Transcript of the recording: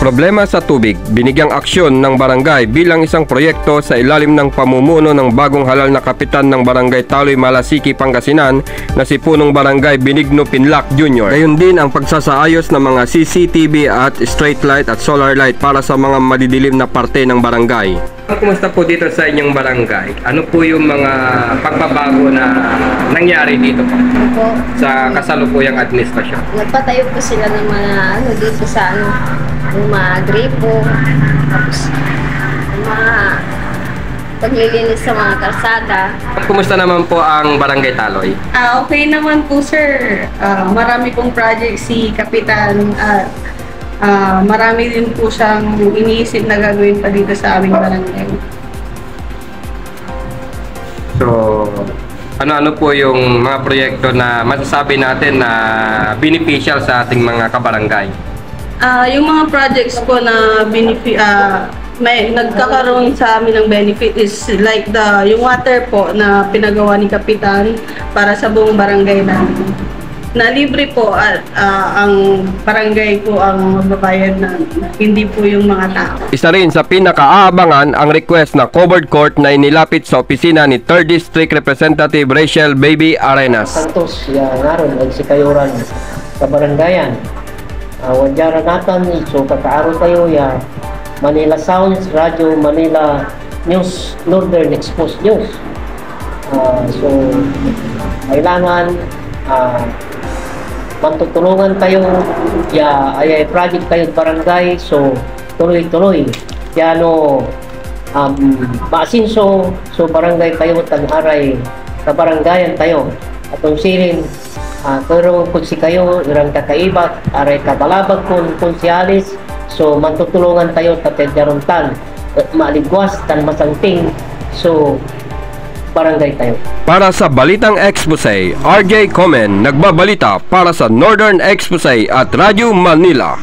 Problema sa tubig, binigyang aksyon ng barangay bilang isang proyekto sa ilalim ng pamumuno ng bagong halal na kapitan ng Barangay Taloy, Malasiki, Pangasinan na si Punong Barangay Benigno Pinlac Jr. Gayon din ang pagsasaayos ng mga CCTV at street light at solar light para sa mga madidilim na parte ng barangay. Kumusta po dito sa inyong barangay? Ano po yung mga pagbabago na nangyari dito po sa kasalukuyang administrasyon? Nagpatayo po sila ng mga dito sa yung mga gripo, tapos yung mga paglilinis sa mga kalsada. Kumusta naman po ang Barangay Taloy? Okay naman po, sir. Marami pong project si Kapitan at marami din po siyang iniisip na gagawin pa dito sa aming barangay. So, ano po yung mga proyekto na masasabi natin na beneficial sa ating mga kabarangay? Yung mga projects po na may nagkakaroon sa amin ng benefit is like yung water po na pinagawa ni Kapitan para sa buong barangay namin. Na libre po at ang barangay po ang magbabayad na hindi po yung mga tao. Isa rin sa pinakaabangan ang request na covered court na inilapit sa opisina ni 3rd District Representative Rachel Baby Arenas. Santos, ngaron, nagsikayuran sa barangayan. Wadyara natin, so kakaaro tayo Manila Sounds, Radio Manila News, Northern Exposed News. So, kailangan mantutulungan tayo, ay project tayo barangay, so tuloy-tuloy. Kaya maasinso, so barangay tayo, tag-aray, kabarangayan tayo. Atong sirin, pero kung si kayo, irang kakaibat, aray kabalabag kung si Alice, so mantutulungan tayo tatay daruntan, maaligwas, tan masangting, so barangay tayo. Para sa Balitang Expose, RJ Komen nagbabalita para sa Northern Expose at Radyo Manila.